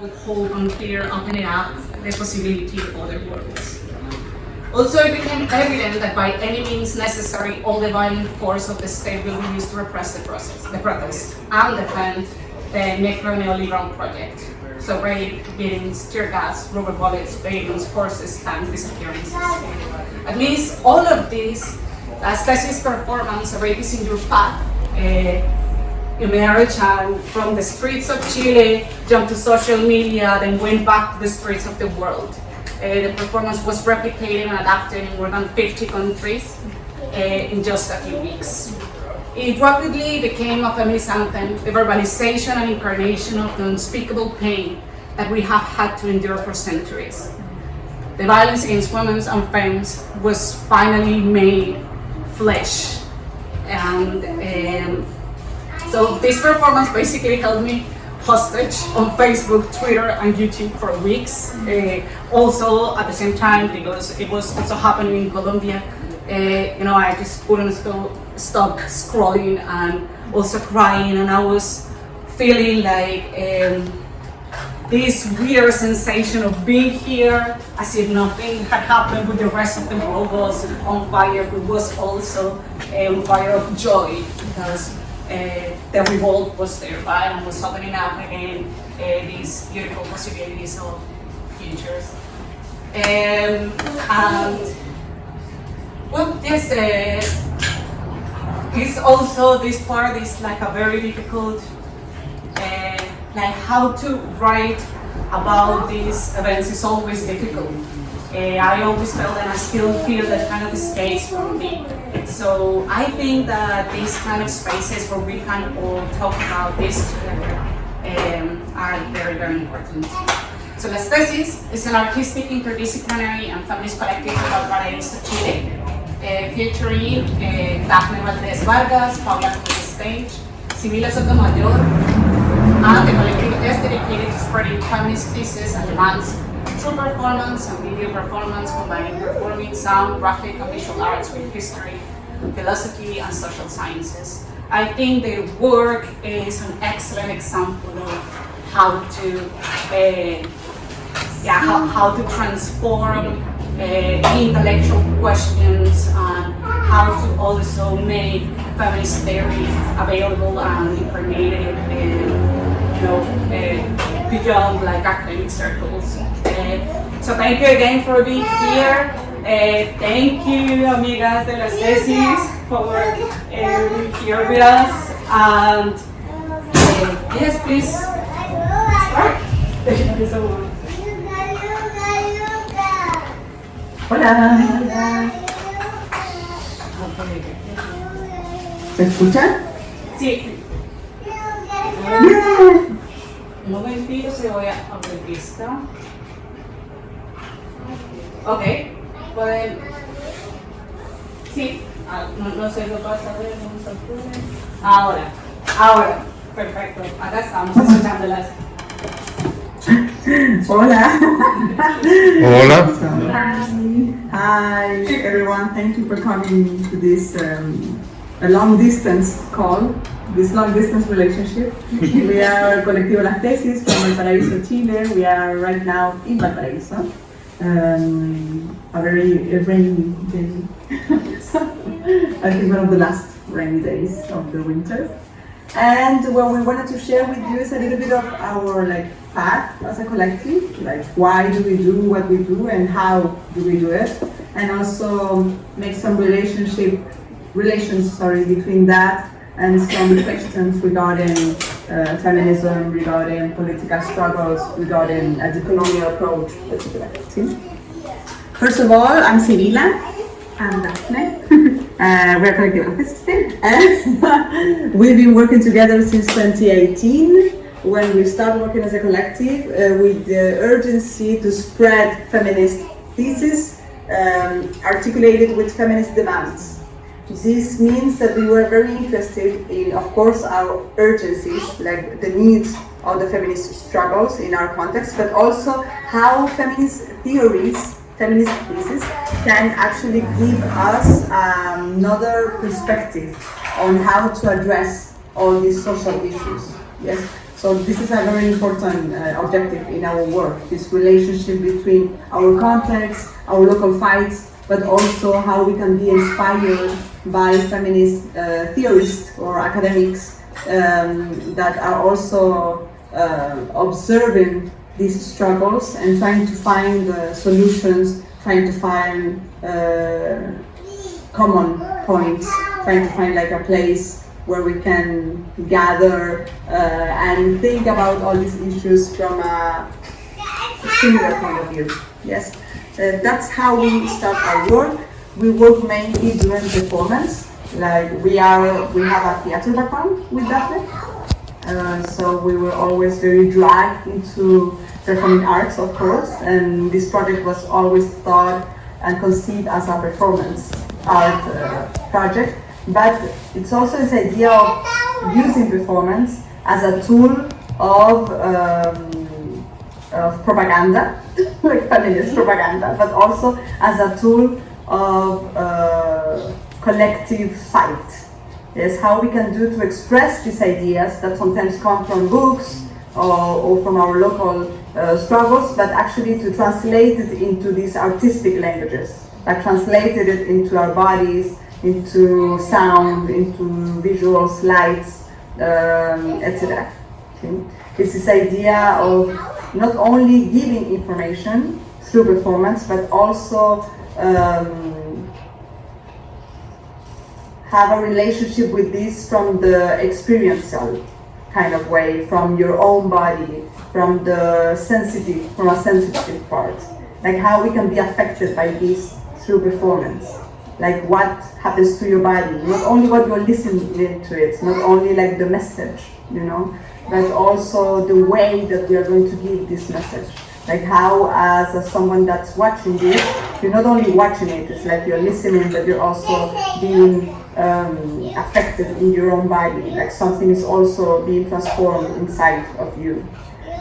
hope and fear, opening up the possibility of other worlds. Also, it became evident that by any means necessary, all the violent force of the state will be used to repress the protest, and defend the necro-neoliberal project. So rape, beatings, tear gas, rubber bullets, beatings, horses, tanks, disappearances. At least all of these, LasTesis performance, Rape is in Your Path, emerged and from the streets of Chile, jumped to social media, then went back to the streets of the world. The performance was replicated and adapted in more than 50 countries in just a few weeks. It rapidly became a feminist anthem, the verbalization and incarnation of the unspeakable pain that we have had to endure for centuries. The violence against women and femmes was finally made flesh. And so this performance basically held me hostage on Facebook, Twitter, and YouTube for weeks. Also, at the same time, because it was also happening in Colombia, I just couldn't stop scrolling and also crying, and I was feeling like this weird sensation of being here as if nothing had happened, with the rest of the world was on fire, but was also on fire of joy, because the revolt was there, right, and was opening up again these beautiful possibilities of futures. And well, yes, it's also, this part is like a very difficult, like how to write about these events is always difficult. I always felt, and I still feel, that kind of escapes from me. So I think that these kind of spaces where we can all talk about this together are very, very important. So LasTesis is an artistic, interdisciplinary, and feminist collective in Valparaíso, Chile, featuring Daphne Valdez Vargas, Paula on the stage, Sibila Sotomayor, and the collective is dedicated to spreading feminist thesis and demands through performance and video performance, combining performing, sound, graphic, and visual arts with history, philosophy, and social sciences. I think their work is an excellent example of how to transform intellectual questions, and how to also make feminist theory available and incarnated beyond like academic circles. So thank you again for being here. Thank you, amigas de LasTesis, for being here with us. And yes, please start. Thank you so much. Hola. ¿Se escucha? Sí. Un momentito, se voy a abrir vista. Ok, pueden. Sí, no sé lo pasa a ver, vamos a poner. Ahora, perfecto. Acá estamos escuchándolas. Hola. Hola. Hi everyone, thank you for coming to this a long distance call, this long distance relationship. We are Colectivo LasTesis from Valparaíso, Chile. We are right now in Valparaíso. A very rainy day. I think one of the last rainy days of the winter. And what we wanted to share with you is a little bit of our path as a collective, like why do we do what we do and how do we do it, and also make some relations between that and some reflections regarding feminism, regarding political struggles, regarding a decolonial approach to collective. First of all, I'm Sibila. I'm Daphne. We're Collective LasTesis. We've been working together since 2018, when we started working as a collective with the urgency to spread feminist thesis articulated with feminist demands. This means that we were very interested in, of course, our urgencies, like the needs of the feminist struggles in our context, but also how feminist theories, feminist thesis, can actually give us another perspective on how to address all these social issues. Yes. So this is a very important objective in our work, this relationship between our context, our local fights, but also how we can be inspired by feminist theorists or academics that are also observing these struggles and trying to find solutions, trying to find common points, trying to find like a place where we can gather and think about all these issues from a similar point of view. Yes, that's how we start our work. We work mainly during performance. Like we have a theater background with Daphne, so we were always very dragged into performing arts, of course. And this project was always thought and conceived as a performance art project. But it's also this idea of using performance as a tool of propaganda, like feminist propaganda, but also as a tool of collective fight. Yes, how we can do to express these ideas that sometimes come from books or from our local struggles, but actually to translate it into these artistic languages, like translated it into our bodies, into sound, into visuals, lights, etc. Okay? It's this idea of not only giving information through performance, but also have a relationship with this from the experiential kind of way, from your own body, from a sensitive part. Like how we can be affected by this through performance. Like what happens to your body, not only what you're listening to it, not only like the message, you know, but also the way that we are going to give this message. Like how, as someone that's watching this, you're not only watching it, it's like you're listening, but you're also being affected in your own body, like something is also being transformed inside of you.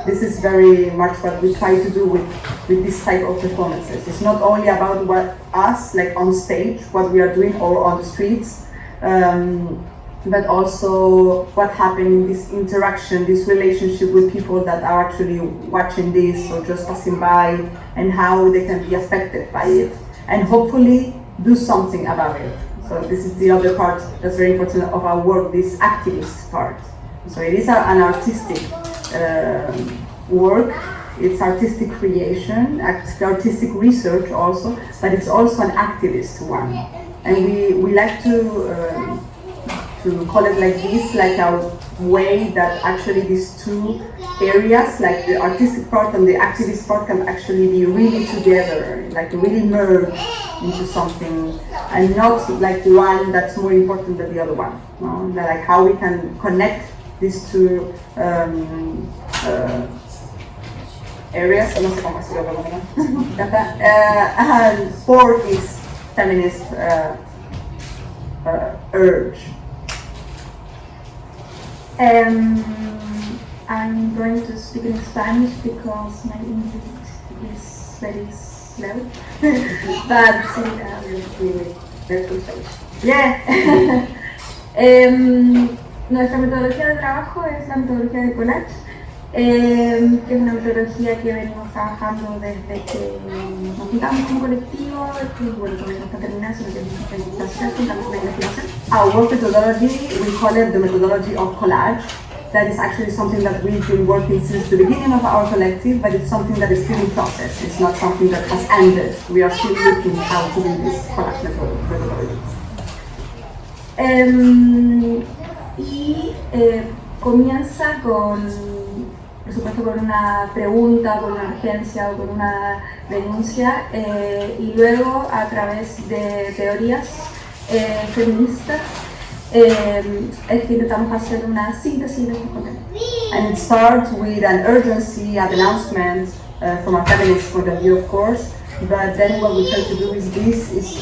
This is very much what we try to do with this type of performances. It's not only about what us, like on stage, what we are doing or on the streets, but also what happened in this interaction, this relationship with people that are actually watching this or just passing by, and how they can be affected by it, and hopefully do something about it. So this is the other part that's very important of our work, this activist part. So it is an artistic work, it's artistic creation, artistic research also, but it's also an activist one. And we like to call it like this, like a way that actually these two areas, like the artistic part and the activist part, can actually be really together, like really merge into something, and not like one that's more important than the other one. No? Like how we can connect these two areas, no sé cómo decirlo, for this feminist urge. I'm going to speak in Spanish because my English is very slow. But Yeah. Nuestra metodología de trabajo es la metodología de collage, que es una metodología que venimos trabajando desde que nos juntamos como colectivo, que bueno, todavía no está terminada, sino que estamos en la investigación. Our work methodology, we call it the methodology of collage. That is actually something that we've been working since the beginning of our collective, but it's something that is still in process. It's not something that has ended. We are still looking how to do this collage methodology. Comienza con, por supuesto, con una pregunta, con una urgencia o con una denuncia, y luego a través de teorías feministas es que intentamos hacer una síntesis de estos contenidos. And it starts with an urgency, an announcement from a feminist point of view, of course, but then what we try to do is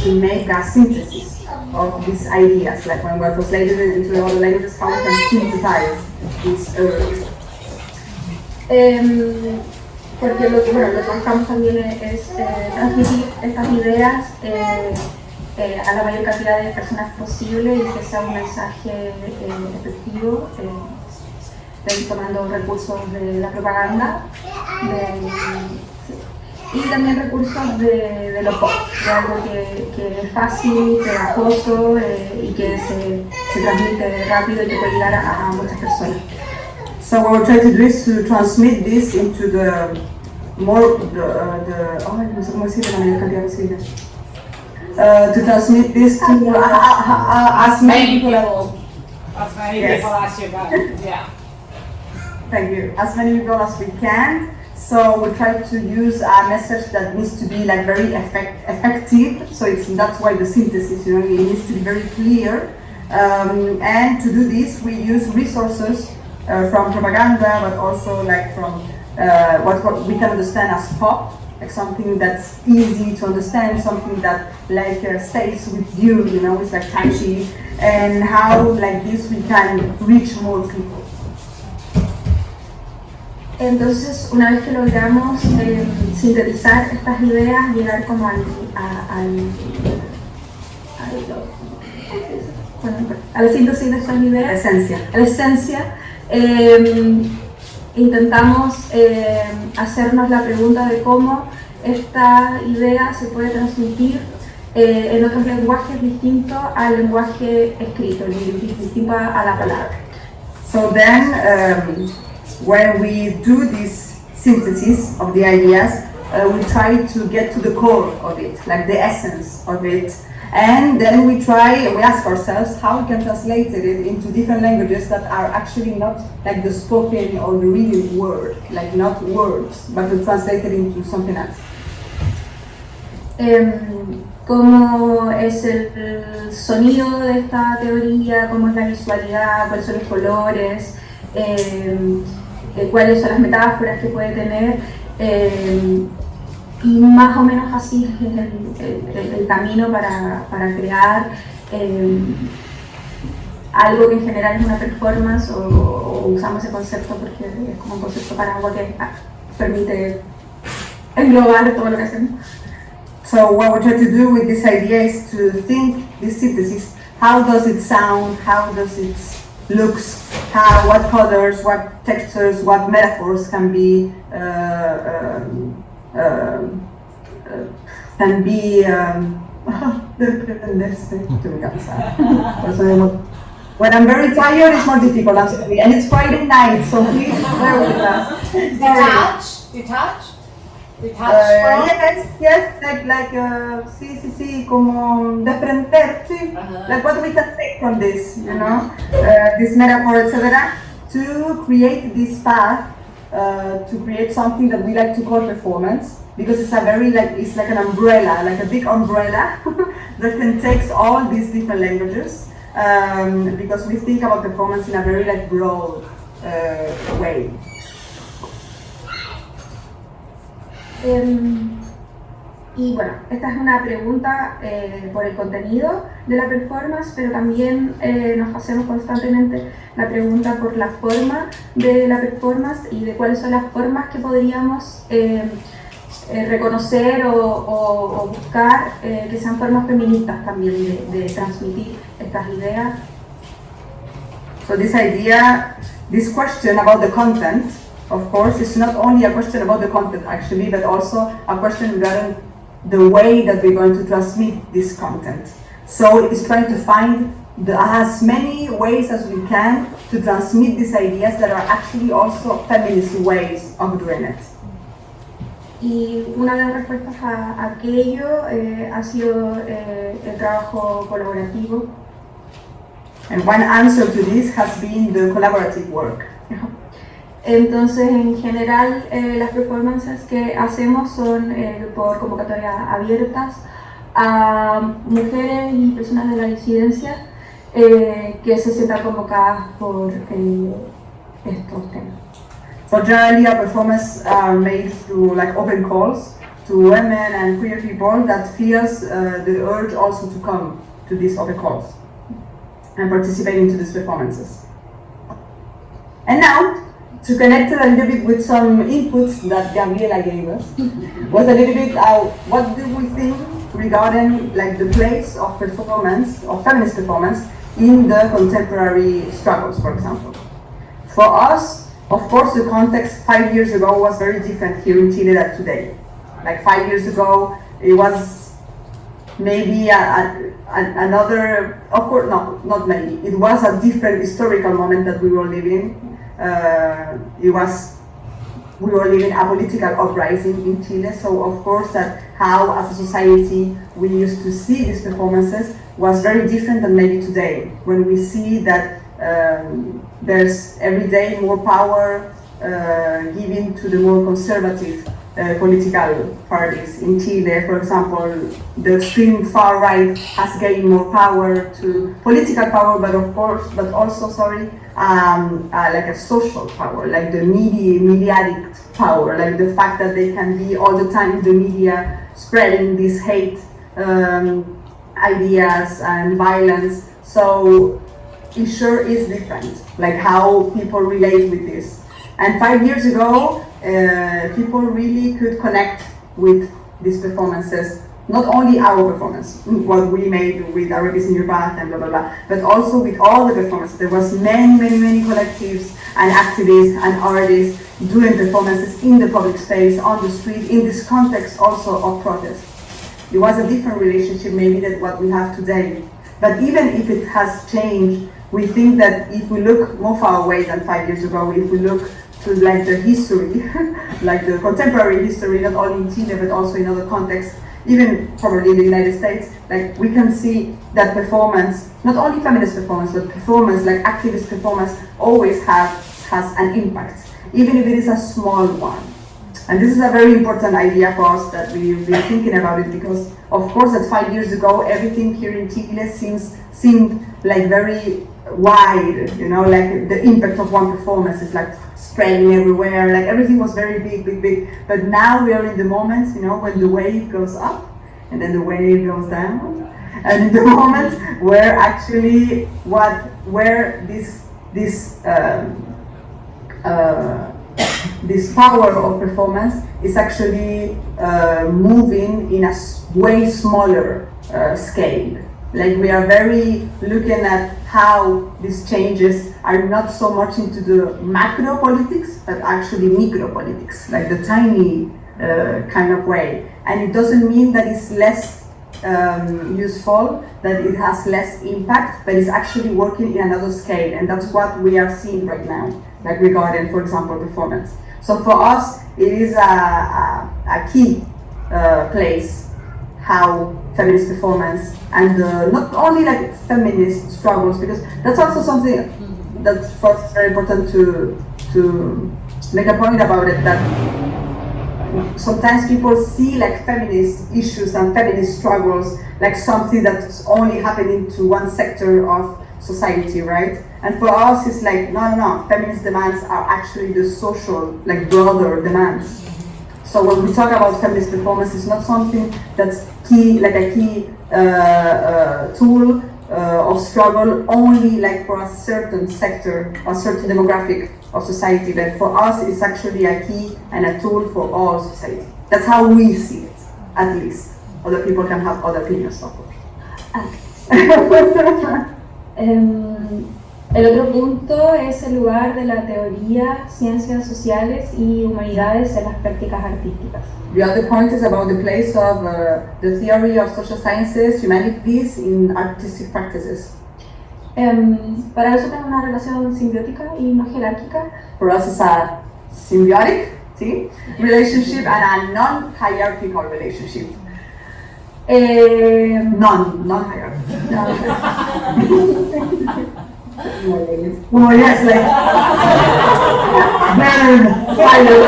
to make a synthesis of these ideas, like when we're translated into other languages, how we can synthesize these urges. Porque lo que buscamos también es transmitir estas ideas a la mayor cantidad de personas posible y que sea un mensaje efectivo. tomando recursos de la propaganda y también recursos de lo pop, de algo que es fácil, pegajoso y que se transmite rápido y que puede llegar a muchas personas. So what we're trying to do is to transmit this into the more no sé cómo decirlo en la mayor cantidad posible. To transmit this to as many people as many Yes. people as you can. Yeah. Thank you. As many people as we can. So we try to use a message that needs to be like very effective. So that's why the synthesis, it needs to be very clear. And to do this, we use resources from propaganda, but also like from what we can understand as pop, like something that's easy to understand, something that like stays with you, it's like catchy, and how like this we can reach more people. Entonces, una vez que logramos sintetizar estas ideas, llegar como a la síntesis de estas ideas, a la esencia, intentamos hacernos la pregunta de cómo esta idea se puede transmitir en otros lenguajes distintos al lenguaje escrito, distinto a la palabra. So then, when we do this synthesis of the ideas, we try to get to the core of it, like the essence of it. And then we ask ourselves how we can translate it into different languages that are actually not like the spoken or the real word, like not words, but to translate it into something else. ¿Cómo es el sonido de esta teoría? ¿Cómo es la visualidad? ¿Cuáles son los colores? ¿Cuáles son las metáforas que puede tener? Y más o menos así es el camino para crear algo que en general es una performance o usamos ese concepto porque es como un concepto paraguas que permite englobar todo lo que hacemos. So what we're trying to do with this idea is to think this synthesis, how does it sound, how does it looks, what colors, what textures, what metaphors can be when I'm very tired, it's more difficult, I'm sorry. And it's Friday night, so please bear with us. Detach from? Yes, sí, como desprender, sí. Like what we can take from this, this metaphor, etc., to create this path, to create something that we like to call performance, because it's it's like an umbrella, like a big umbrella that can take all these different languages, because we think about performance in a very broad way. Y bueno, esta es una pregunta por el contenido de la performance, pero también nos hacemos constantemente la pregunta por la forma de la performance y de cuáles son las formas que podríamos reconocer o buscar que sean formas feministas también de transmitir estas ideas. So this question about the content, of course, it's not only a question about the content actually, but also a question regarding the way that we're going to transmit this content. So it's trying to find as many ways as we can to transmit these ideas that are actually also feminist ways of doing it. Y una de las respuestas a aquello ha sido el trabajo colaborativo. And one answer to this has been the collaborative work. Entonces, en general, las performances que hacemos son por convocatorias abiertas a mujeres y personas de la disidencia que se sientan convocadas por estos temas. So generally, our performances are made through open calls to women and queer people that feels the urge also to come to these open calls and participate into these performances. And now, to connect it a little bit with some inputs that Gabriela gave us, was a little bit what do we think regarding the place of performance, of feminist performance, in the contemporary struggles, for example. for us, of course, the context 5 years ago was very different here in Chile than today. Like 5 years ago, it was maybe another, of course, no, not maybe. It was a different historical moment that we were living. We were living a political uprising in Chile, so of course that how as a society we used to see these performances was very different than maybe today, when we see that there's every day more power given to the more conservative political parties in Chile. For example, the extreme far right has gained more power, to political power, but also, like a social power, like the mediatic power, like the fact that they can be all the time in the media spreading these hate ideas and violence. So it sure is different, like how people relate with this. And 5 years ago, people really could connect with these performances, not only our performance, what we made with Arabic in Your Path and blah, blah, blah, but also with all the performances. There was many collectives and activists and artists doing performances in the public space, on the street, in this context also of protest. It was a different relationship maybe than what we have today. But even if it has changed, we think that if we look more far away than 5 years ago, if we look to like the history, like the contemporary history, not only in Chile but also in other contexts, even probably in the United States, like we can see that performance, not only feminist performance, but performance, like activist performance, always has an impact, even if it is a small one. And this is a very important idea for us that we've been thinking about it, because of course that 5 years ago, everything here in Chile seemed like very wide, you know, like the impact of one performance is like spreading everywhere, like everything was very big. But now we are in the moments, you know, when the wave goes up and then the wave goes down, and in the moment where actually this power of performance is actually moving in a way smaller scale. Like we are very looking at how these changes are not so much into the macro politics, but actually micro politics, like the tiny kind of way. And it doesn't mean that it's less useful, that it has less impact, but it's actually working in another scale. And that's what we are seeing right now, like regarding, for example, performance. So for us, it is a key place how feminist performance and not only like feminist struggles, because that's also something that for us is very important to make a point about it, that sometimes people see like feminist issues and feminist struggles like something that's only happening to one sector of society, right? And for us it's like, no, feminist demands are actually the social, like broader demands. So when we talk about feminist performance, it's not something that's key, like a key tool of struggle only like for a certain sector, a certain demographic of society, but for us it's actually a key and a tool for all society. That's how we see it, at least. Other people can have other opinions, of course. El otro punto es el lugar de la teoría, ciencias sociales y humanidades en las prácticas artísticas. The other point is about the place of the theory of social sciences, humanities in artistic practices. Para nosotros es una relación simbiótica y no jerárquica. For us it's a symbiotic relationship and a non-hierarchical relationship. Non-hierarchical. Oh yes, like burn, fire,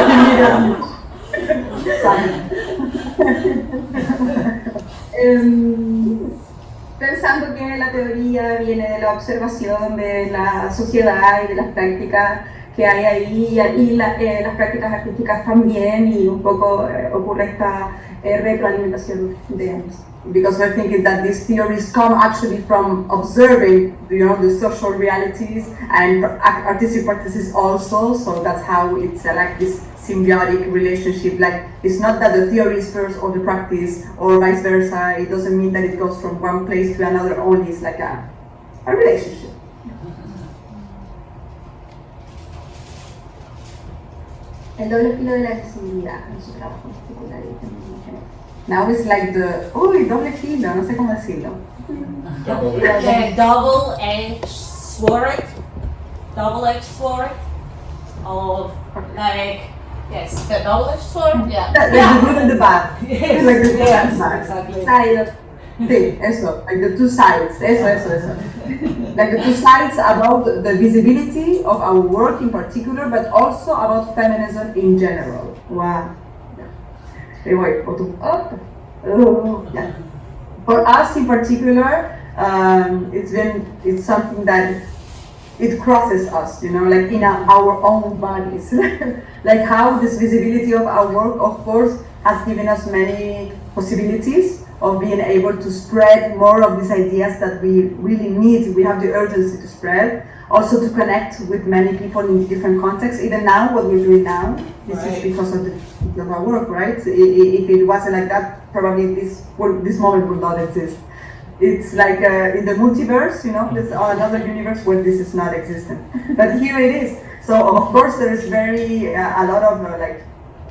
Pensando que la teoría viene de la observación de la sociedad y de las prácticas que hay ahí, y las prácticas artísticas también, y un poco ocurre esta retroalimentación de ambos. Because we're thinking that these theories come actually from observing, you know, the social realities and artistic practices also. So that's how it's like this symbiotic relationship. Like it's not that the theory is first or the practice or vice versa. It doesn't mean that it goes from one place to another only. It's like a relationship. El doble filo de la visibilidad en su trabajo particular y femenino. Now it's like the, uy, doble filo, no sé cómo decirlo. Double-edged sword. Double-edged sword. Of like, yes, the double-edged sword. Yeah. Like the good and the bad. It's like the good and bad. Exactly. Side of Sí, eso, like the two sides, eso. Like the two sides about the visibility of our work in particular, but also about feminism in general. Wow. Anyway, yeah. For us in particular, it's something that it crosses us, you know, like in our own bodies. Like how this visibility of our work, of course, has given us many possibilities of being able to spread more of these ideas that we really need. We have the urgency to spread. Also to connect with many people in different contexts. Even now, what we're doing now, this is because of our work, right? If it wasn't like that, probably this moment would not exist. It's like in the multiverse, you know, there's another universe where this is not existent. But here it is. So of course there is very a lot of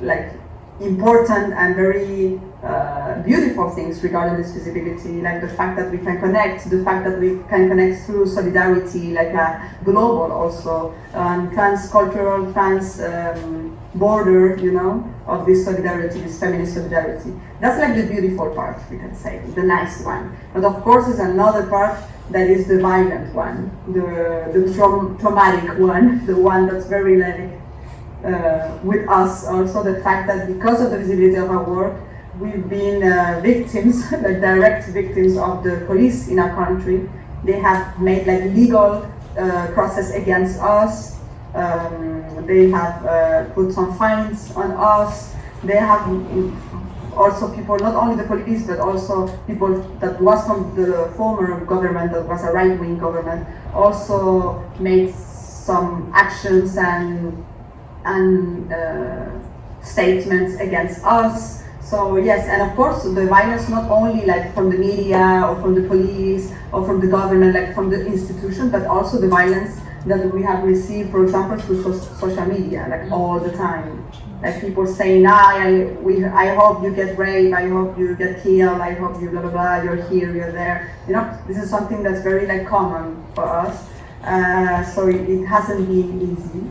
like important and very beautiful things regarding this visibility, like the fact that we can connect, the fact that we can connect through solidarity, like a global also, trans-cultural, trans-border, you know, of this solidarity, this feminist solidarity. That's like the beautiful part, we can say, the nice one. But of course there's another part that is the violent one, the traumatic one, the one that's very like, with us also, the fact that because of the visibility of our work, we've been victims, like direct victims of the police in our country. They have made like legal process against us. They have put some fines on us. They have also people, not only the police, but also people that was from the former government, that was a right-wing government, also made some actions and statements against us. So yes, and of course the violence not only like from the media or from the police or from the government, like from the institution, but also the violence that we have received, for example, through social media, like all the time. Like people saying, I hope you get raped, I hope you get killed, I hope you blah blah blah, you're here, you're there. You know, this is something that's very like common for us. So it hasn't been easy.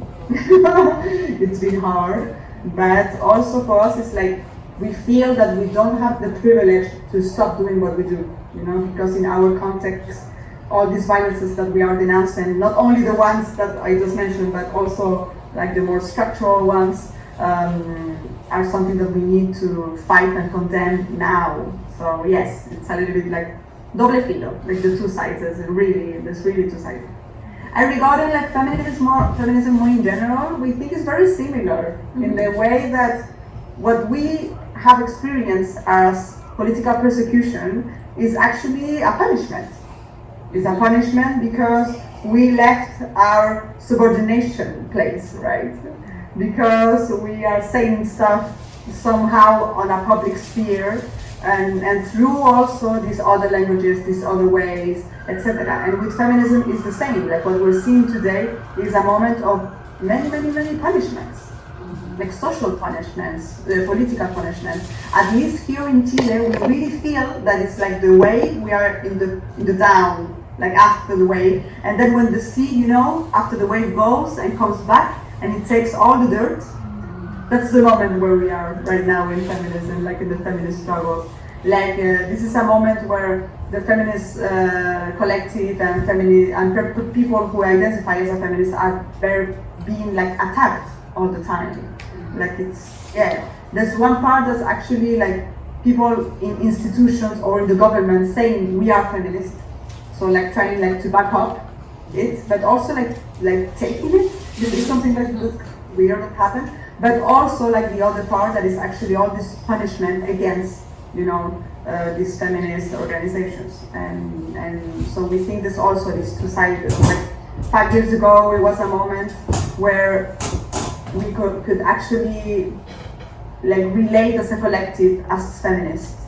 It's been hard, but also for us it's like we feel that we don't have the privilege to stop doing what we do, you know, because in our context all these violences that we are denouncing, not only the ones that I just mentioned, but also like the more structural ones, are something that we need to fight and condemn now. So yes, it's a little bit like doble filo, like the two sides. There's really two sides. And regarding like feminism more in general, we think it's very similar in the way that what we have experienced as political persecution is actually a punishment. It's a punishment because we left our subordination place, right? Because we are saying stuff somehow on a public sphere, and through also these other languages, these other ways, etc. And with feminism is the same. Like what we're seeing today is a moment of many punishments, like social punishments, political punishments. At least here in Chile, we really feel that it's like the wave, we are in the down, like after the wave, and then when the sea, you know, after the wave goes and comes back and it takes all the dirt, that's the moment where we are right now in feminism, like in the feminist struggles. Like this is a moment where the feminist collective and people who identify as a feminist are being like attacked all the time. Like it's, yeah, there's one part that's actually like people in institutions or in the government saying we are feminists. So like trying like to back up it, but also like taking it. This is something that is weird that happened. But also like the other part that is actually all this punishment against, you know, these feminist organizations. And so we think there's also these two sides. Like 5 years ago, it was a moment where we could actually like relate as a collective as feminists.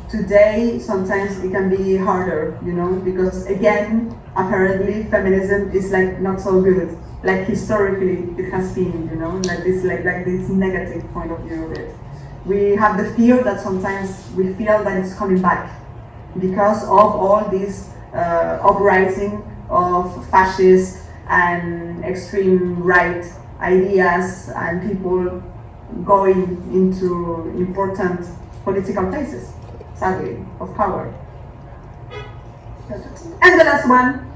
Today, sometimes it can be harder, you know, because again, apparently feminism is like not so good like historically it has been, you know, like this negative point of view of it. We have the fear that sometimes we feel that it's coming back because of all this uprising of fascist and extreme right ideas and people going into important political places, sadly, of power. And the last one.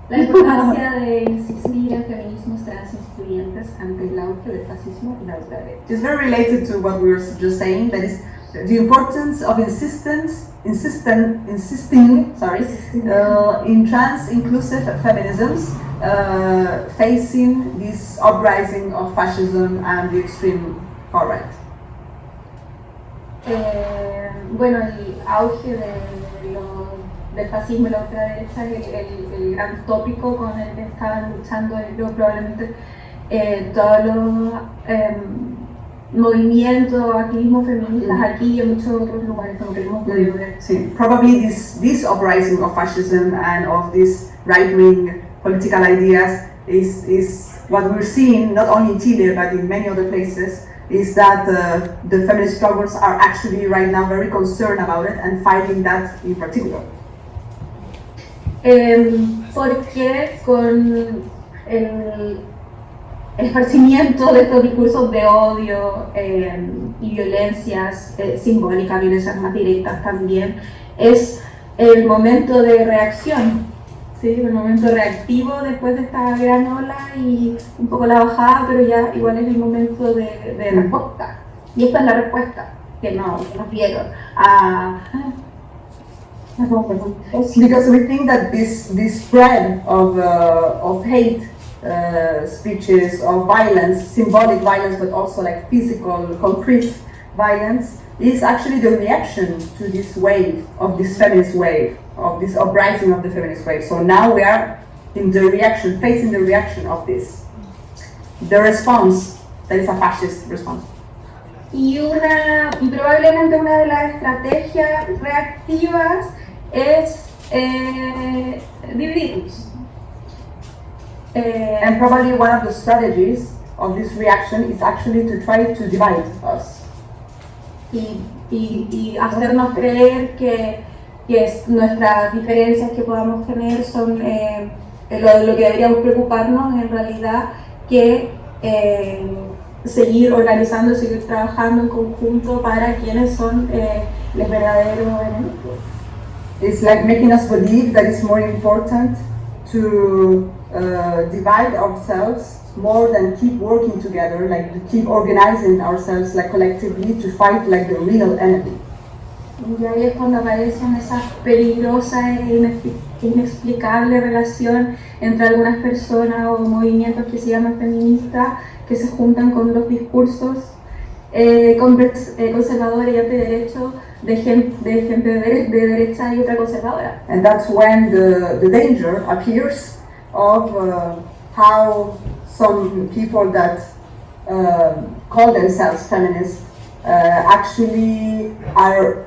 La importancia de insistir en feminismos trans excluyentes ante el auge del fascismo y la ultraderecha. It's very related to what we were just saying, that is the importance of insisting in trans-inclusive feminisms, facing this uprising of fascism and the extreme far right. Bueno, el auge del fascismo y la ultraderecha es el gran tópico con el que estaban luchando, yo probablemente todos los movimientos, activismos feministas aquí y en muchos otros lugares, como que hemos podido ver. Sí, probably this uprising of fascism and of these right-wing political ideas is what we're seeing not only in Chile but in many other places, is that the feminist struggles are actually right now very concerned about it and fighting that in particular. Porque con el esparcimiento de estos discursos de odio y violencias simbólicas, violencias más directas también, es el momento de reacción, ¿sí? El momento reactivo después de esta gran ola y un poco la bajada, pero ya igual es el momento de respuesta. Y esta es la respuesta que nos dieron because we think that this spread of hate speeches, of violence, symbolic violence, but also like physical, concrete violence, is actually the reaction to this wave, of this feminist wave, of this uprising of the feminist wave. So now we are in the reaction, facing the reaction of this. The response, that is a fascist response. Y probablemente una de las estrategias reactivas es dividirnos. And probably one of the strategies of this reaction is actually to try to divide us. Y hacernos creer que nuestras diferencias que podamos tener son lo que deberíamos preocuparnos en realidad, que seguir organizando, seguir trabajando en conjunto para quienes son los verdaderos enemigos. It's like making us believe that it's more important to divide ourselves more than keep working together, like to keep organizing ourselves like collectively to fight like the real enemy. Y ahí es cuando aparecen esa peligrosa e inexplicable relación entre algunas personas o movimientos que se llaman feministas, que se juntan con los discursos conservadores y antiderechos de gente de derecha y otra conservadora. And that's when the danger appears of how some people that call themselves feminists actually are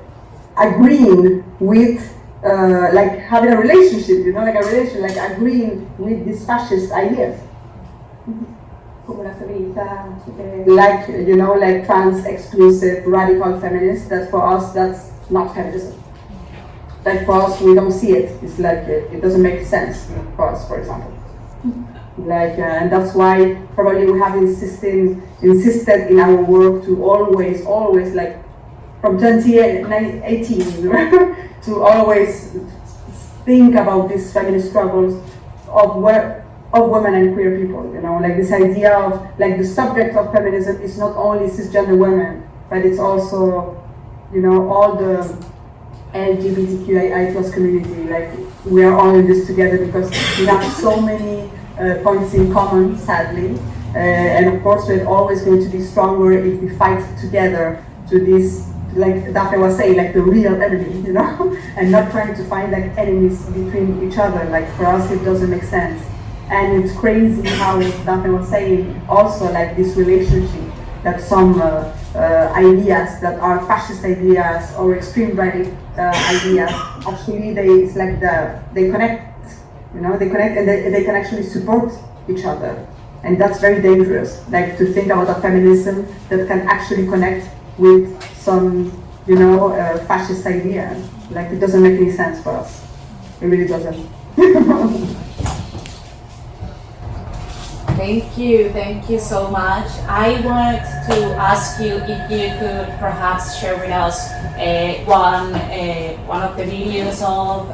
agreeing with like having a relationship, you know, like a relation, like agreeing with these fascist ideas. Como la feminista, like, you know, like trans-exclusive radical feminists, that for us that's not feminism. Like for us we don't see it, it's like it doesn't make sense for us, for example. Like and that's why probably we have insisted in our work to always like from 2018 to always think about these feminist struggles of women and queer people, you know, like this idea of like the subject of feminism is not only cisgender women, but it's also, you know, all the LGBTQI+ community. Like we are all in this together because we have so many points in common, sadly, and of course we're always going to be stronger if we fight together to this, like Daphne was saying, like the real enemy, you know, and not trying to find like enemies between each other. Like for us it doesn't make sense. And it's crazy how Daphne was saying also like this relationship that some ideas that are fascist ideas or extreme right ideas, actually they connect, you know, they connect and they can actually support each other. And that's very dangerous, like to think about a feminism that can actually connect with some, fascist idea. Like it doesn't make any sense for us. It really doesn't. Thank you so much. I want to ask you if you could perhaps share with us one of the videos of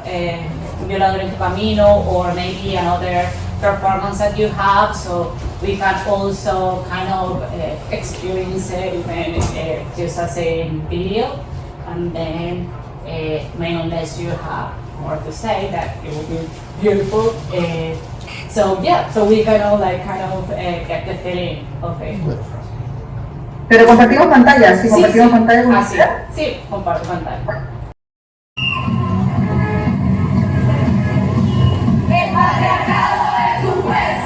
Violador en tu Camino, or maybe another performance that you have, so we can also kind of experience it even just as a video, and then unless you have more to say, that it would be beautiful. So we can all get the feeling of it. Pero compartimos pantalla, sí, compartimos pantalla con sí, sí, comparto pantalla. El patriarcado es un juez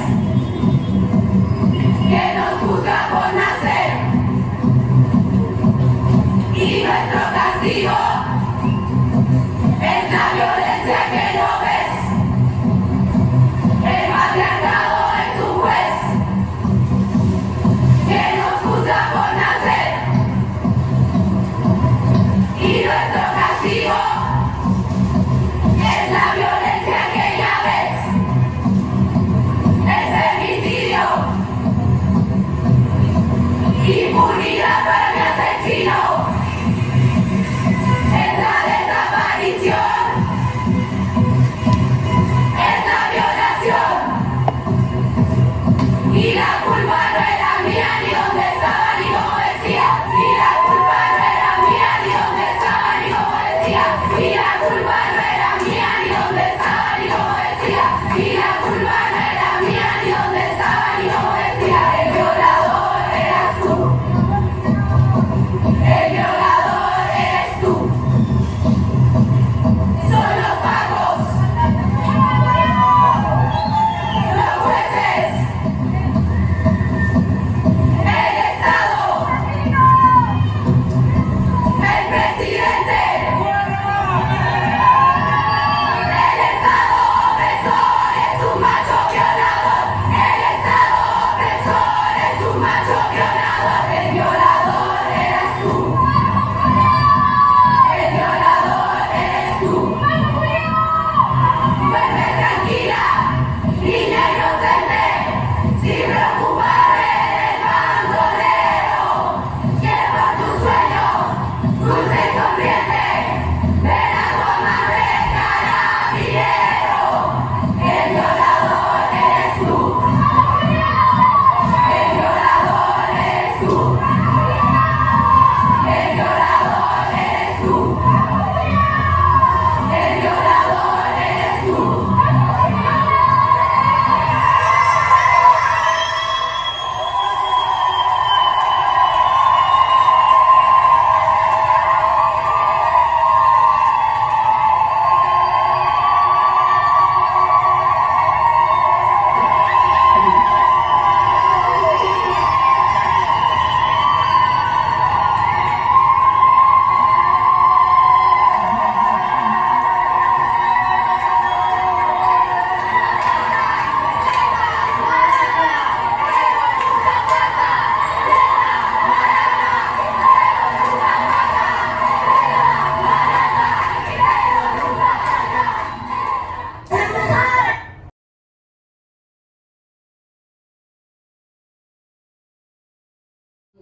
que nos juzga por nacer, y nuestro castigo es la violencia que no ves. El patriarcado es un juez que nos juzga por nacer, y nuestro castigo es la violencia que ya ves. Es femicidio, impunidad para mi asesino, es la desaparición, es la violación, y la culpa no era mía, ni dónde estaba, ni cómo decía, y la culpa no era mía, ni dónde estaba, ni cómo decía, y la culpa no era mía, ni dónde estaba, ni cómo decía, y la culpa no era mía, ni dónde estaba, ni cómo decía. El violador eras tú, el violador eres tú, son los pagos, los jueces, el Estado, el presidente, el Estado opresor es un macho violador, el Estado opresor es un macho violador, el violador eres tú, el violador eres tú. Duerme tranquila, niña inocente, sin preocuparte del bandolero, que por tu sueño, dulce y sonriente, ven a tu madre carabinero. El violador eres tú, el violador eres tú, el violador eres tú, el violador eres tú.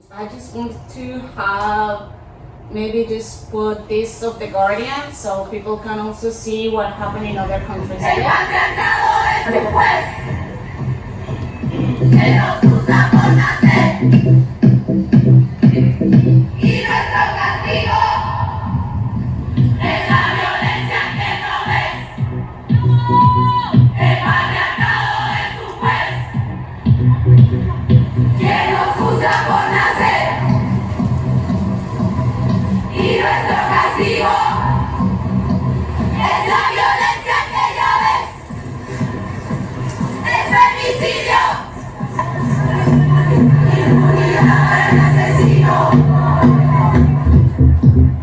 I just wanted to have maybe just put this of the Guardian so people can also see what happened in other countries. El patriarcado es un juez que nos juzga por nacer, y nuestro castigo es la violencia que no ves. El patriarcado es un juez que nos juzga por nacer, y nuestro castigo es la violencia que ya ves. Es femicidio, impunidad para el asesino,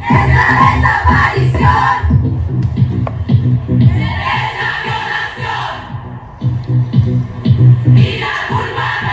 es la desaparición, es la violación, y la culpa no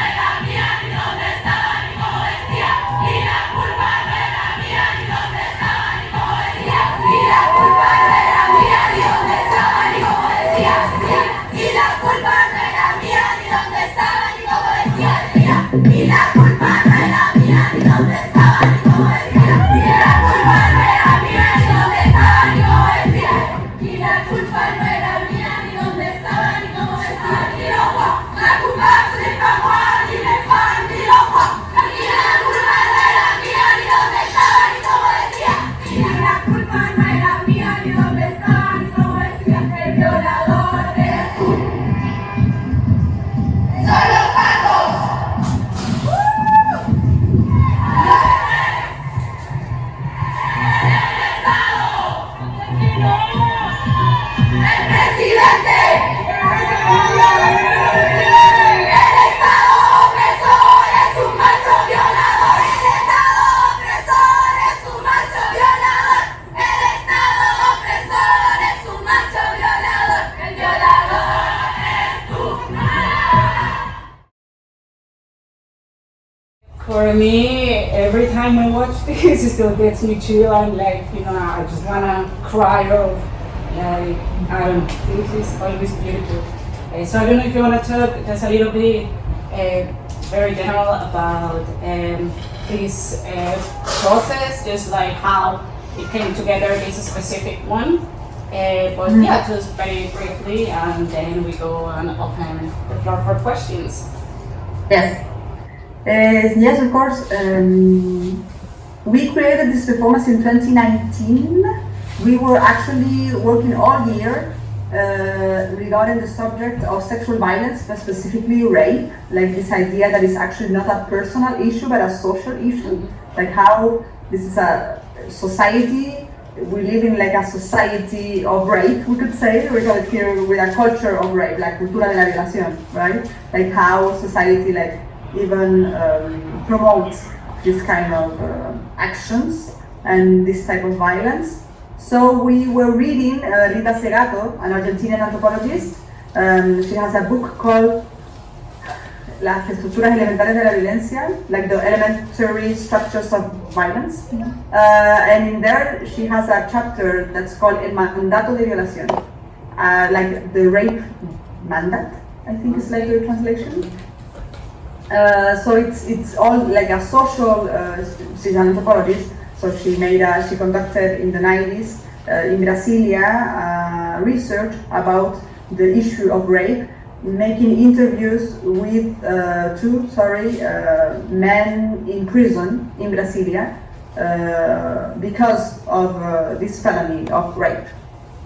For me, every time I watch this, it still gets me chill. I'm like, I just wanna cry or like, this is always beautiful. So I don't know if you wanna talk just a little bit, very general about this process, just like how it came together, this specific one. But yeah, just very briefly, and then we go and open the floor for questions. Yes. Yes, of course. We created this performance in 2019. We were actually working all year regarding the subject of sexual violence, but specifically rape, like this idea that it's actually not a personal issue, but a social issue. Like how this is a society, we live in like a society of rape, we could say, we call it here with a culture of rape, like cultura de la violación, right? Like how society like even promotes this kind of actions and this type of violence. So we were reading Rita Segato, an Argentinian anthropologist. She has a book called Las estructuras elementales de la violencia, like the elementary structures of violence. And in there she has a chapter that's called El mandato de violación, like the rape mandate, I think is like the translation. So it's all like a social, she's an anthropologist, so she conducted in the 90s in Brasilia research about the issue of rape, making interviews with two men in prison in Brasilia because of this felony of rape.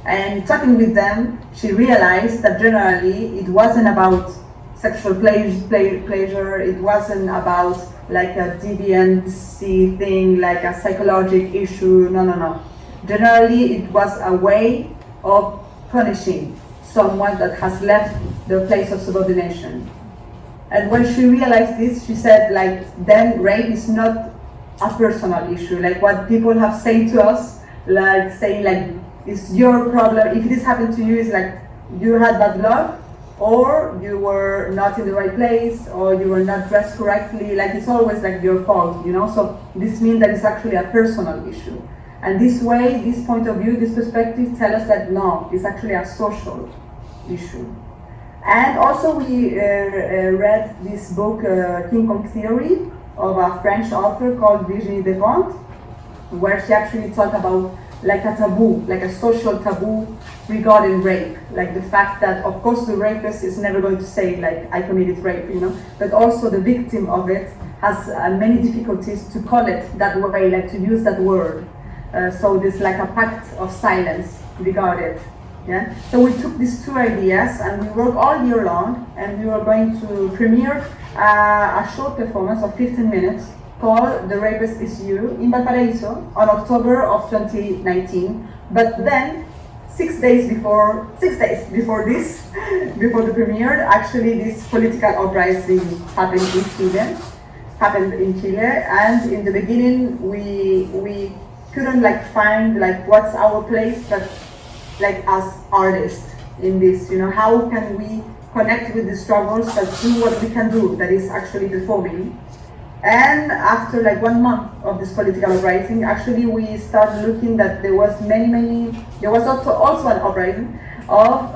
And talking with them, she realized that generally it wasn't about sexual pleasure, it wasn't about like a deviancy thing, like a psychological issue, no. Generally it was a way of punishing someone that has left the place of subordination. And when she realized this, she said like, then rape is not a personal issue, like what people have said to us, like saying like, it's your problem, if this happened to you, it's like you had bad luck, or you were not in the right place, or you were not dressed correctly, like it's always like your fault, So this means that it's actually a personal issue. And this way, this point of view, this perspective tell us that no, it's actually a social issue. And also we read this book, King Kong Theory, of a French author called Virginie Despentes, where she actually talked about like a taboo, like a social taboo regarding rape, like the fact that of course the rapist is never going to say like I committed rape, but also the victim of it has many difficulties to call it that way, like to use that word. So there's like a pact of silence regarding it. Yeah. So we took these two ideas and we worked all year long, and we were going to premiere a short performance of 15 minutes called The Rapist Is You in Valparaiso on October of 2019. But then 6 days before this, before the premiere, actually this political uprising happened in Chile. And in the beginning we couldn't like find like what's our place, but like as artists in this, how can we connect with the struggles, but do what we can do, that is actually performing. And after like 1 month of this political uprising, actually we started looking that there was there was also an uprising of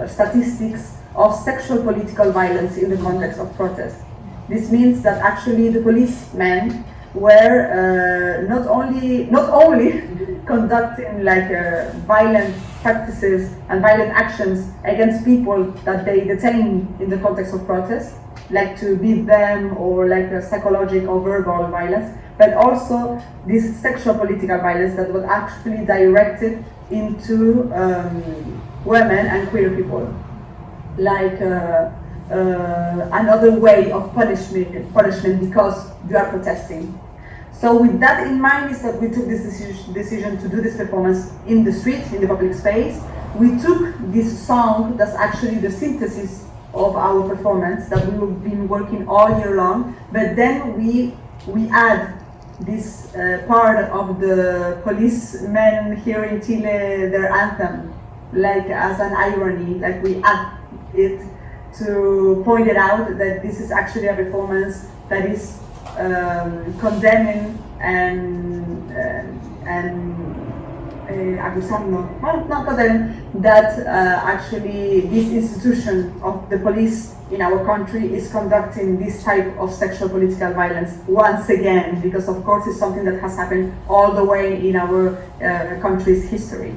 statistics of sexual political violence in the context of protest. This means that actually the policemen were not only conducting like violent practices and violent actions against people that they detain in the context of protest, like to beat them or like a psychological or verbal violence, but also this sexual political violence that was actually directed into women and queer people, like another way of punishment because you are protesting. So with that in mind is that we took this decision to do this performance in the street, in the public space. We took this song that's actually the synthesis of our performance that we've been working all year long, but then we add this part of the policemen here in Chile, their anthem, like as an irony, like we add it to point it out that this is actually a performance that is condemning and acusando, well, not condemning, that actually this institution of the police in our country is conducting this type of sexual political violence once again, because of course it's something that has happened all the way in our country's history.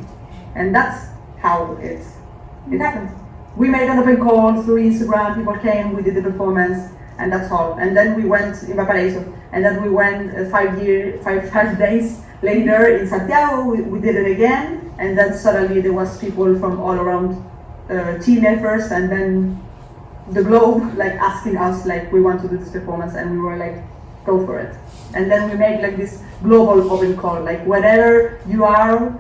And that's how it happened. We made an open call through Instagram, people came, we did the performance, and that's all. And then we went in Valparaiso, and then we went 5 days later in Santiago, we did it again, and then suddenly there was people from all around TNF first, and then the globe, like asking us, like, we want to do this performance, and we were like, go for it. And then we made like this global open call, like whatever you are,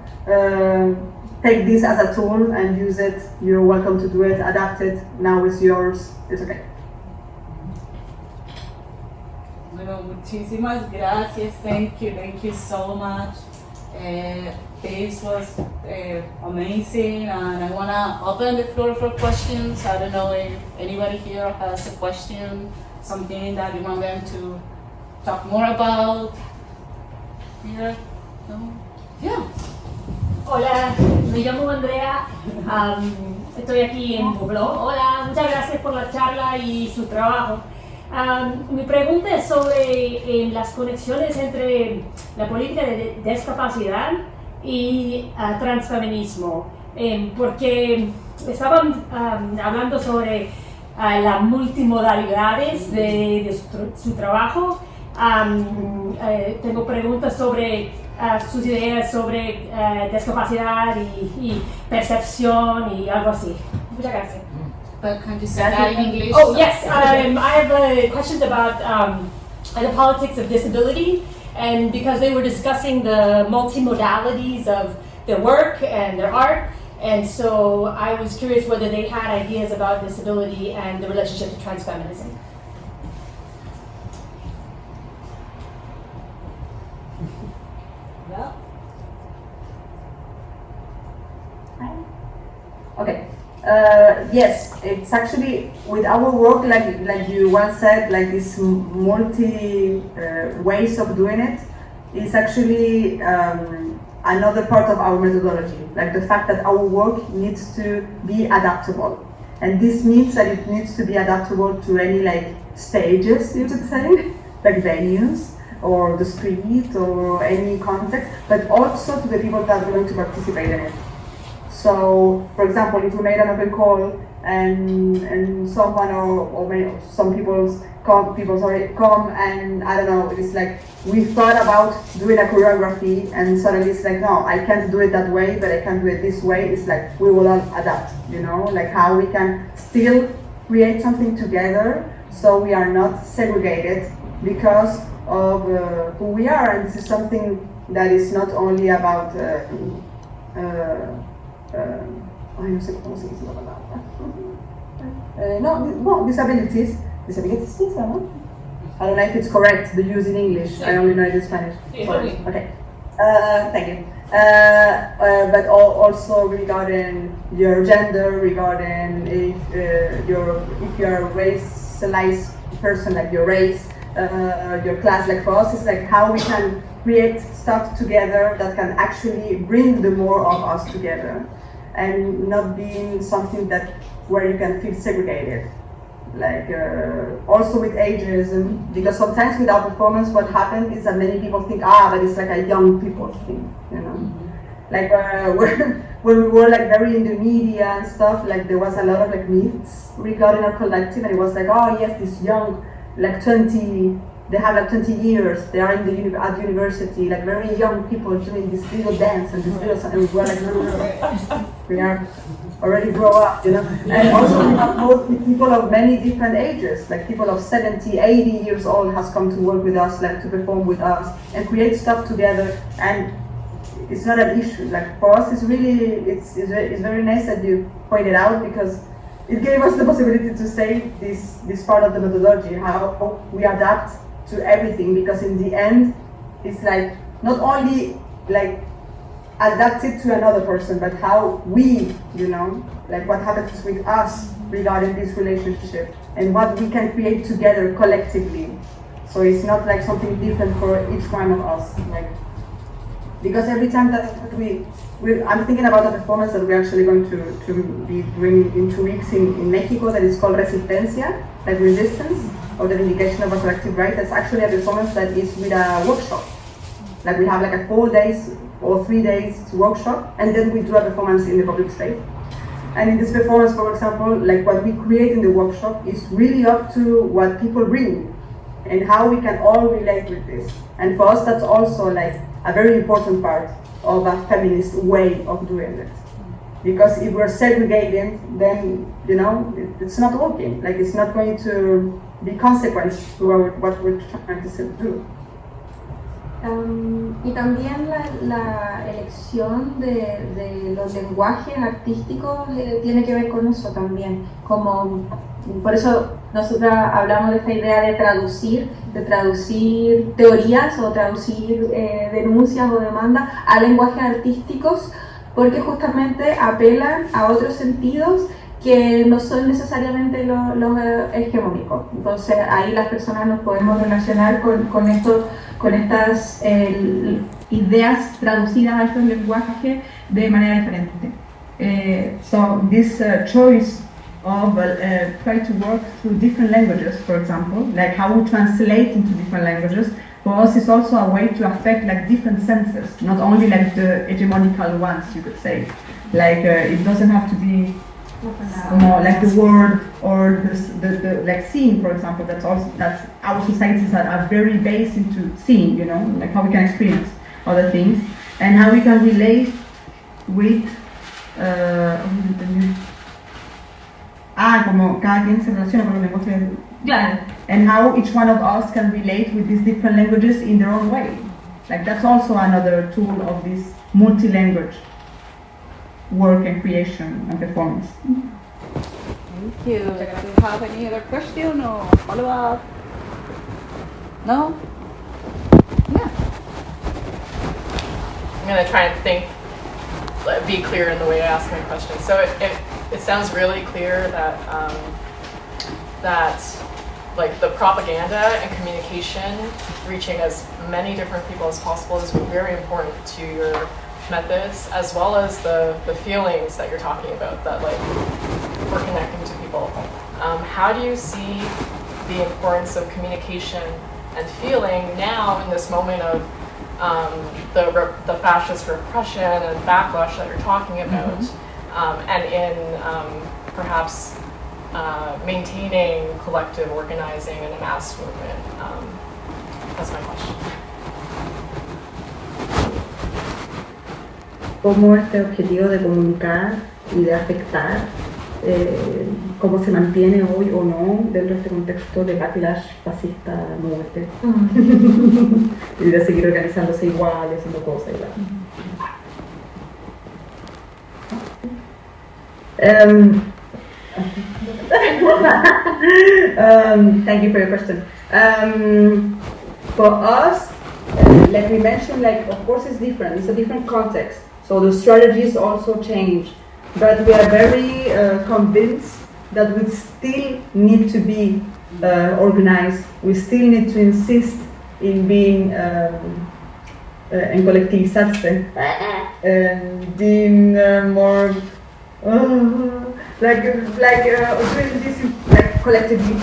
take this as a tool and use it. You're welcome to do it, adapt it, now it's yours, it's okay. Bueno, muchísimas gracias. Thank you so much. This was amazing, and I want to open the floor for questions. I don't know if anybody here has a question, something that you want them to talk more about. Here? No? Yeah. Hola, me llamo Andrea, estoy aquí en Pueblo. Hola, muchas gracias por la charla y su trabajo. Mi pregunta es sobre las conexiones entre la política de discapacidad y transfeminismo, porque estaban hablando sobre las multimodalidades de su trabajo. Tengo preguntas sobre sus ideas sobre discapacidad y percepción y algo así. Muchas gracias. But can you say that in English? Oh, yes. I have questions about the politics of disability, and because they were discussing the multimodalities of their work and their art, and so I was curious whether they had ideas about disability and the relationship to transfeminism. Okay. Yes, it's actually with our work, like you once said, like this multi ways of doing it is actually another part of our methodology. Like the fact that our work needs to be adaptable, and this means that it needs to be adaptable to any like stages, you could say, like venues or the street or any context, but also to the people that are going to participate in it. So, for example, if we made an open call and someone or some people come and I don't know, it's like we thought about doing a choreography and suddenly it's like, no, I can't do it that way, but I can do it this way. It's like we will all adapt, you know, like how we can still create something together so we are not segregated because of who we are. And this is something that is not only about ay, no sé cómo se dice la palabra. No, disabilities, ¿no? I don't know if it's correct, the use in English, I only know it in Spanish. Sorry. Okay, thank you. But also regarding your gender, regarding if you're a racialized person, like your race, your class, like for us, it's like how we can create stuff together that can actually bring the more of us together and not being something that where you can feel segregated. Like also with ageism, because sometimes with our performance what happens is that many people think, but it's like a young people thing, you know. Mm-hmm. Like when we were like very in the media and stuff, like there was a lot of like myths regarding our collective, and it was like, oh yes, this young, like 20, they have like 20 years, they are in at university, like very young people doing this little dance and this little song, and we were like, no, we are already grow up, you know. And also we have both people of many different ages, like people of 70, 80 years old has come to work with us, like to perform with us and create stuff together, and it's not an issue. Like for us, it's really, it's very nice that you pointed out, because it gave us the possibility to say this part of the methodology, how we adapt to everything, because in the end, it's like not only like adapted to another person, but how we, you know, like what happens with us regarding this relationship and what we can create together collectively So it's not like something different for each one of us. Like, because every time that I'm thinking about a performance that we're actually going to be doing in 2 weeks in Mexico that is called Resistencia, like resistance, or the vindication of a collective right. That's actually a performance that is with a workshop. Like we have like a 4 days or 3 days workshop, and then we do a performance in the public space. And in this performance, for example, like what we create in the workshop is really up to what people bring and how we can all relate with this. And for us, that's also like a very important part of a feminist way of doing it. Because if we're segregating, then, you know, it's not working. Like it's not going to be consequent to what we're trying to do. Y también la elección de los lenguajes artísticos tiene que ver con eso también. Como, por eso nosotros hablamos de esta idea de traducir teorías o traducir denuncias o demandas a lenguajes artísticos, porque justamente apelan a otros sentidos que no son necesariamente los hegemónicos. Entonces ahí las personas nos podemos relacionar con estas ideas traducidas a estos lenguajes de manera diferente. So this choice of try to work through different languages, for example, like how we translate into different languages, for us is also a way to affect like different senses, not only like the hegemonical ones, you could say. Like it doesn't have to be more like the word or the like seeing, for example. That's our societies are very based into seeing, you know, like how we can experience other things and how we can relate with como cada quien se relaciona con los lenguajes. Claro. And how each one of us can relate with these different languages in their own way. Like that's also another tool of this multi-language work and creation and performance. Thank you. Do you have any other question or follow-up? No? Yeah. I'm going to try and be clear in the way I ask my question. So it sounds really clear that like the propaganda and communication reaching as many different people as possible is very important to your methods, as well as the feelings that you're talking about, that like we're connecting to people. How do you see the importance of communication and feeling now in this moment of the fascist repression and backlash that you're talking about, and in perhaps maintaining collective organizing and a mass movement? That's my question. Cómo este objetivo de comunicar y de afectar, cómo se mantiene hoy o no dentro de este contexto de backlash fascista a muerte. Y de seguir organizándose igual y haciendo cosas igual. Thank you for your question. For us, like we mentioned, like of course it's different. It's a different context. So the strategies also change, but we are very convinced that we still need to be organized. We still need to insist in being en colectivizarse, being more doing this like collectively,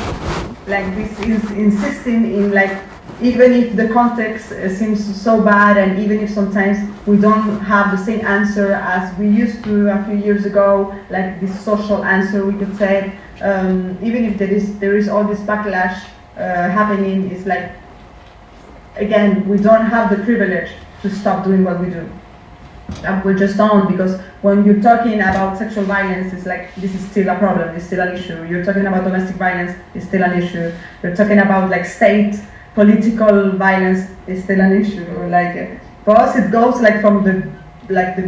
like this is insisting in like. Even if the context seems so bad, and even if sometimes we don't have the same answer as we used to a few years ago, like this social answer, we could say, even if there is all this backlash happening, it's like, again, we don't have the privilege to stop doing what we do. And we just don't, because when you're talking about sexual violence, it's like, this is still a problem, it's still an issue. You're talking about domestic violence, it's still an issue. You're talking about like state political violence is still an issue. Like for us, it goes like from the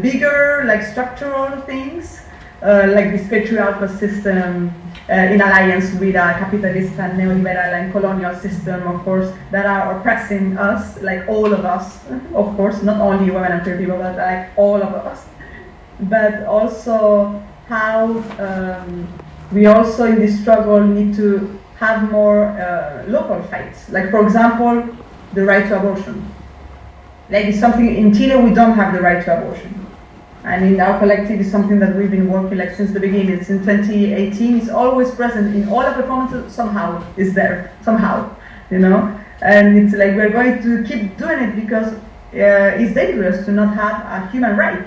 bigger like structural things, like this patriarchal system in alliance with a capitalist and neoliberal and colonial system, of course, that are oppressing us, like all of us, of course, not only women and queer people, but like all of us. But also how we also in this struggle need to have more local fights. Like, for example, the right to abortion. Like, it's something in Chile we don't have the right to abortion. And in our collective, it's something that we've been working like since the beginning. Since 2018, it's always present in all our performances. Somehow, it's there somehow, you know. And it's like we're going to keep doing it because it's dangerous to not have a human right.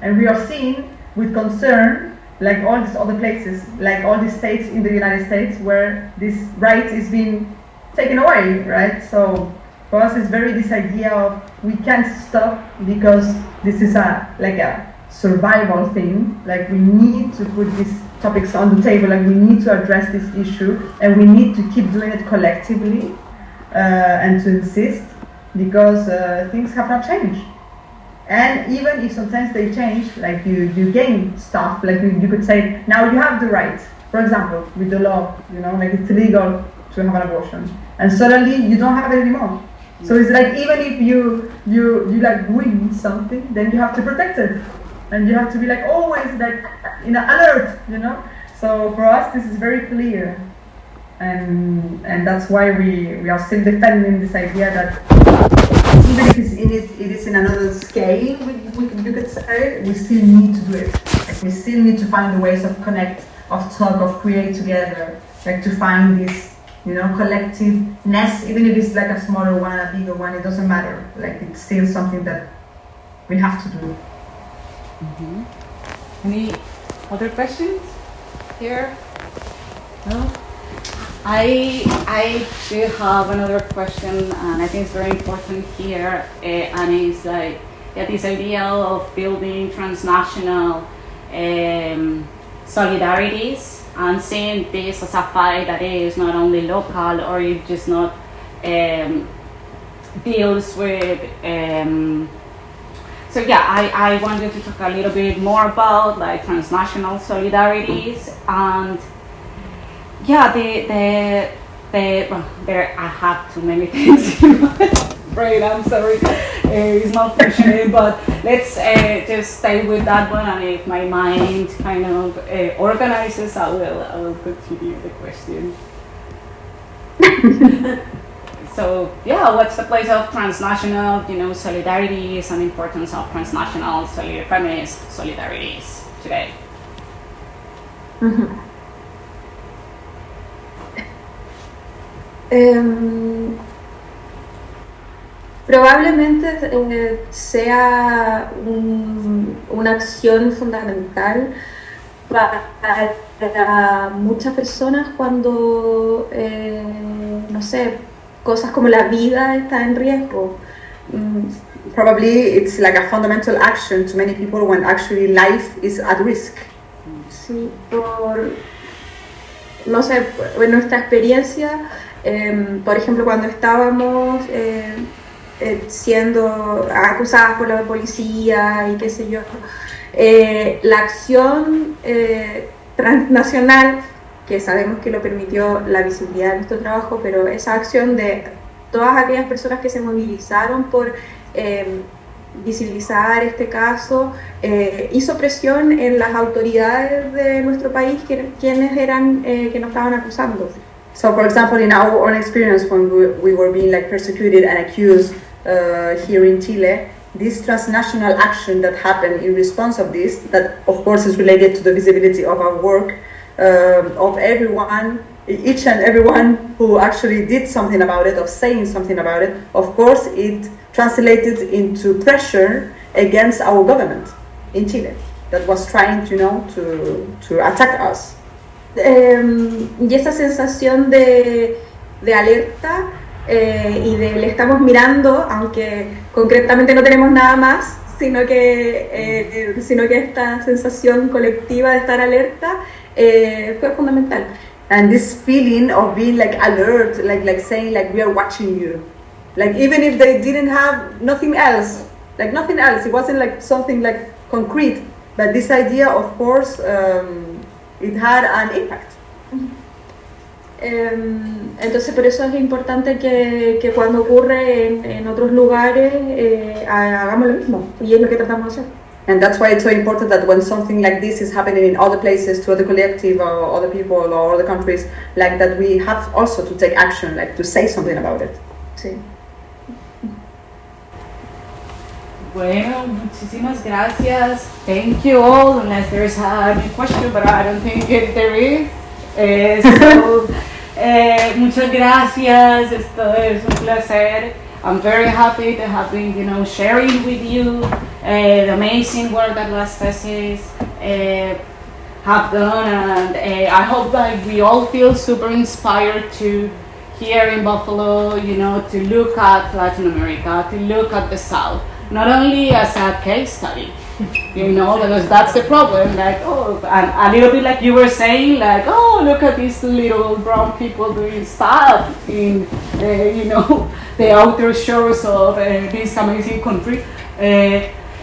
And we are seeing with concern, like all these other places, like all these states in the United States, where this right is being taken away, right? So for us, it's very this idea of we can't stop because this is a survival thing. Like, we need to put these topics on the table, and we need to address this issue, and we need to keep doing it collectively and to insist, because things have not changed. And even if sometimes they change, like you gain stuff, like you could say, now you have the right, for example, with the law, you know, like it's illegal to have an abortion, and suddenly you don't have it anymore. So it's like, even if you like win something, then you have to protect it, and you have to be like always like in an alert, you know. So for us, this is very clear, and that's why we are still defending this idea that even if it is in another scale, you could say, we still need to do it. Like, we still need to find the ways of connect, of talk, of create together, like to find this, you know, collectiveness, even if it's like a smaller one, a bigger one, it doesn't matter. Like, it's still something that we have to do. Mm-hmm. Any other questions here? No? I do have another question, and I think it's very important here, and it's like this idea of building transnational solidarities, and seeing this as a fight that is not only local, or it just not deals with. So yeah, I wanted to talk a little bit more about like transnational solidarities, and yeah, well, there I have too many things in my brain. I'm sorry, it's not functioning, but let's just stay with that one, and if my mind kind of organizes, I will continue the question. So yeah, what's the place of transnational, solidarities and importance of transnational feminist solidarities today? Mm-hmm. Probablemente sea una acción fundamental para muchas personas cuando, no sé, cosas como la vida está en riesgo. Probably it's like a fundamental action to many people when actually life is at risk. Sí, no sé, en nuestra experiencia, por ejemplo, cuando estábamos siendo acusadas por la policía y qué sé yo, la acción transnacional, que sabemos que lo permitió la visibilidad de nuestro trabajo, pero esa acción de todas aquellas personas que se movilizaron por visibilizar este caso, hizo presión en las autoridades de nuestro país, quienes eran que nos estaban acusando. So, for example, in our own experience, when we were being like persecuted and accused here in Chile, this transnational action that happened in response of this, that of course is related to the visibility of our work, of everyone, each and everyone who actually did something about it, of saying something about it, of course it translated into pressure against our government in Chile that was trying, to attack us. Y esa sensación de alerta y de le estamos mirando, aunque concretamente no tenemos nada más, sino que esta sensación colectiva de estar alerta fue fundamental. And this feeling of being like alert, like saying like we are watching you, like even if they didn't have nothing else, it wasn't like something like concrete, but this idea, of course, it had an impact. Entonces por eso es importante que cuando ocurre en otros lugares hagamos lo mismo, y es lo que tratamos de hacer. And that's why it's so important that when something like this is happening in other places, to other collective or other people or other countries, like that we have also to take action, like to say something about it. Sí. Bueno, muchísimas gracias. Thank you all, unless there's a new question, but I don't think there is. Muchas gracias. Esto es un placer. I'm very happy to have been, sharing with you the amazing work that LasTesis have done, and I hope that we all feel super inspired to here in Buffalo, to look at Latin America, to look at the South, not only as a case study, because that's the problem, and a little bit like you were saying, look at these little brown people doing stuff in, the outer shores of this amazing country.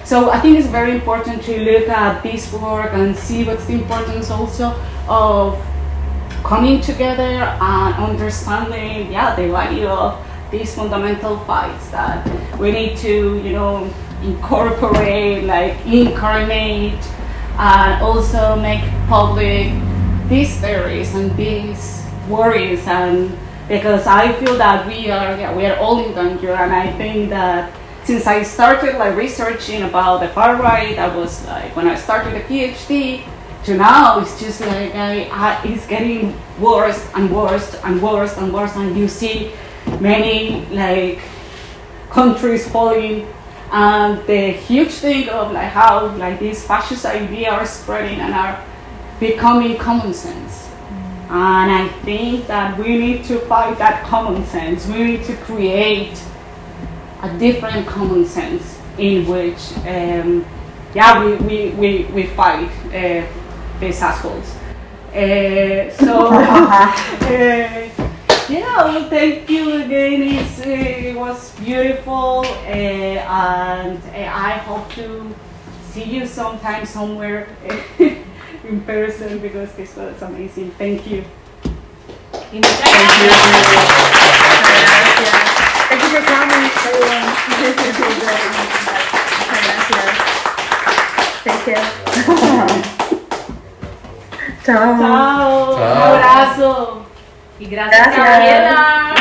So I think it's very important to look at this work and see what's the importance also of coming together and understanding, the value of these fundamental fights that we need to, incorporate, incarnate, and also make public these theories and these worries, and because I feel that we are all in danger, and I think that since I started researching about the far right, I was when I started a PhD, to now it's just it's getting worse and worse and worse and worse, and you see many countries falling, and the huge thing of how these fascist ideas are spreading and are becoming common sense. And I think that we need to fight that common sense. We need to create a different common sense in which we fight these assholes. Well, thank you again. It was beautiful, and I hope to see you sometime somewhere in person, because this was amazing. Thank you. Thank you for coming, everyone. Take care. Chao. Chao. Un abrazo. Y gracias, Gabriela.